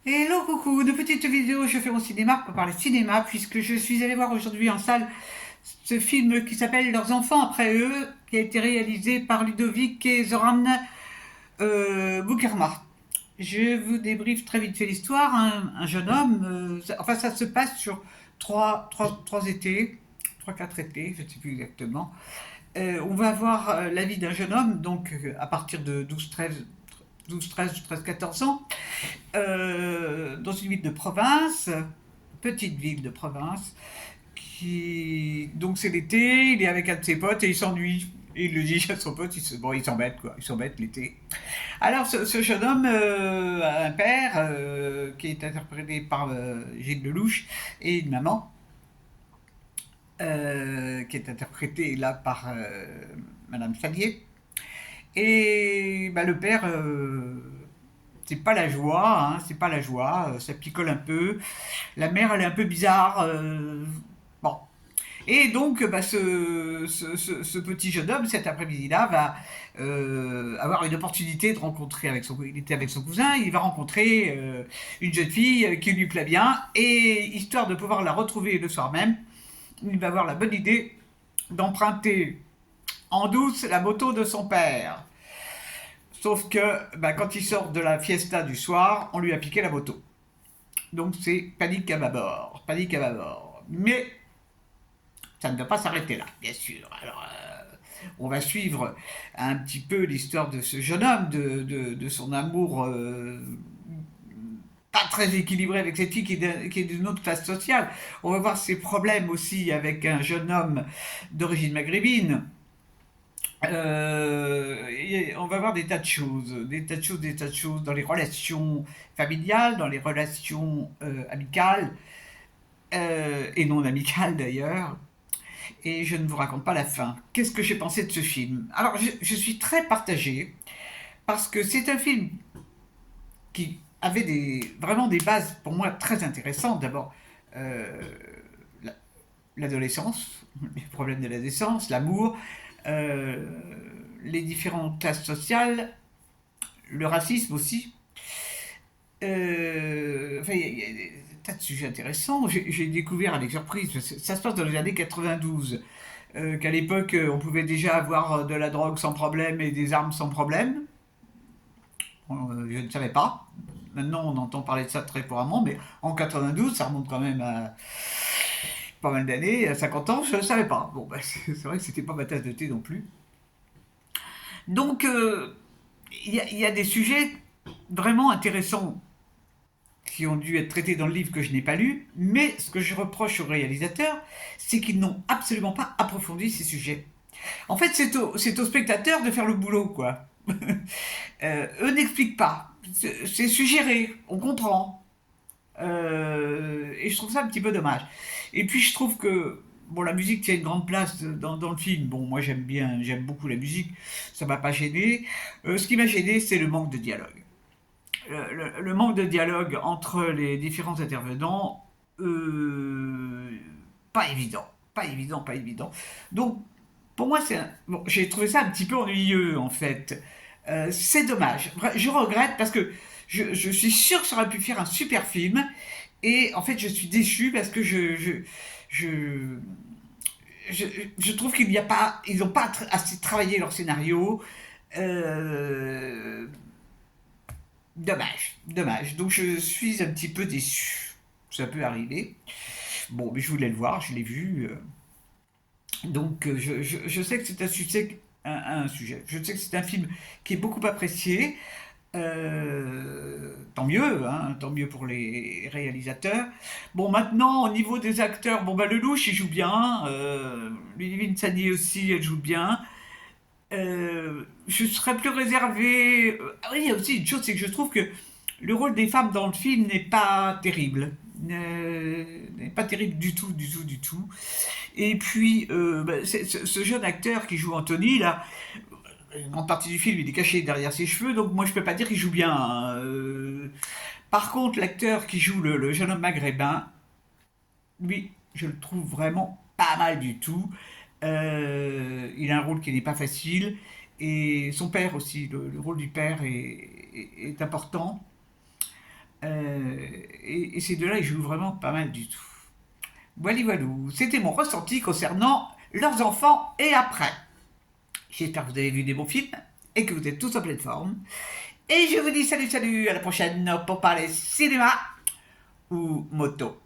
Hello, coucou, de petites vidéos, je fais mon cinéma pour parler cinéma, puisque je suis allée voir aujourd'hui en salle ce film qui s'appelle Leurs enfants après eux, qui a été réalisé par Ludovic et Zoran Boukerma. Je vous débriefe très vite fait l'histoire. Un jeune homme, enfin ça se passe sur trois étés, trois, quatre étés, je ne sais plus exactement. On va voir la vie d'un jeune homme, donc à partir de 13 14 ans, dans une ville de province, petite ville de province, donc c'est l'été, il est avec un de ses potes et il s'ennuie. Et il le dit à son pote, il s'embête quoi, il s'embête l'été. Alors ce jeune homme a un père qui est interprété par Gilles Lelouch et une maman qui est interprétée là par Madame Salier. Et bah, le père, c'est pas la joie, hein, c'est pas la joie, ça picole un peu. La mère, elle est un peu bizarre. Bon. Et donc, bah, ce petit jeune homme, cet après-midi-là, va avoir une opportunité de rencontrer il était avec son cousin, il va rencontrer une jeune fille qui lui plaît bien, et histoire de pouvoir la retrouver le soir même, il va avoir la bonne idée d'emprunter en douce la moto de son père. Sauf que bah, quand il sort de la fiesta du soir, on lui a piqué la moto. Donc c'est panique à bâbord, panique à bâbord. Mais ça ne doit pas s'arrêter là, bien sûr. Alors, on va suivre un petit peu l'histoire de ce jeune homme, de son amour pas très équilibré avec cette fille qui est d'une autre classe sociale. On va voir ses problèmes aussi avec un jeune homme d'origine maghrébine. On va voir des tas de choses, des tas de choses, des tas de choses dans les relations familiales, dans les relations amicales et non amicales d'ailleurs. Et je ne vous raconte pas la fin. Qu'est-ce que j'ai pensé de ce film? Alors, je suis très partagé parce que c'est un film qui avait vraiment des bases pour moi très intéressantes. D'abord, euh, l'adolescence, les problèmes de l'adolescence, l'amour, euh, les différentes classes sociales, le racisme aussi. Enfin, il y a des tas de sujets intéressants. J'ai découvert avec surprise, ça se passe dans les années 92, qu'à l'époque, on pouvait déjà avoir de la drogue sans problème et des armes sans problème. Je ne savais pas. Maintenant, on entend parler de ça très couramment, mais en 92, ça remonte quand même à pas mal d'années, à 50 ans, je ne savais pas. Bon, bah, c'est vrai que c'était pas ma tasse de thé non plus. Donc, il y a des sujets vraiment intéressants qui ont dû être traités dans le livre que je n'ai pas lu, mais ce que je reproche aux réalisateurs, c'est qu'ils n'ont absolument pas approfondi ces sujets. En fait, c'est au spectateur de faire le boulot, quoi. Eux n'expliquent pas. C'est suggéré, on comprend. Et je trouve ça un petit peu dommage. Et puis je trouve que bon, la musique tient une grande place dans le film. Bon, moi j'aime bien, j'aime beaucoup la musique, ça m'a pas gêné. Ce qui m'a gêné, c'est le manque de dialogue. Le manque de dialogue entre les différents intervenants, euh, pas évident, pas évident, pas évident. Donc, pour moi, bon, j'ai trouvé ça un petit peu ennuyeux en fait. C'est dommage. Je regrette parce que je suis sûr que ça aurait pu faire un super film. Et en fait, je suis déçu parce que je, je, je trouve qu'il n'y a pas, ils n'ont pas assez travaillé leur scénario. Euh, Dommage, dommage. Donc je suis un petit peu déçu. Ça peut arriver. Bon, mais je voulais le voir, je l'ai vu. Donc je sais que c'est un sujet, un sujet. Je sais que c'est un film qui est beaucoup apprécié. Tant mieux pour les réalisateurs. Bon, maintenant, au niveau des acteurs, bon, bah, Lelouch, il joue bien. Ludivine Sagné aussi, elle joue bien. Je serais plus réservé. Ah oui, il y a aussi une chose, c'est que je trouve que le rôle des femmes dans le film n'est pas terrible. N'est pas terrible du tout, du tout, du tout. Et puis, bah, ce jeune acteur qui joue Anthony, là, une grande partie du film, il est caché derrière ses cheveux, donc moi je peux pas dire qu'il joue bien, hein. Par contre, l'acteur qui joue le jeune homme maghrébin, lui, je le trouve vraiment pas mal du tout. Il a un rôle qui n'est pas facile. Et son père aussi, le rôle du père est important. et ces deux-là, ils jouent vraiment pas mal du tout. Voilà, voilà, c'était mon ressenti concernant leurs enfants et après. J'espère que vous avez vu des bons films et que vous êtes tous en pleine forme. Et je vous dis salut, salut, à la prochaine pour parler cinéma ou moto.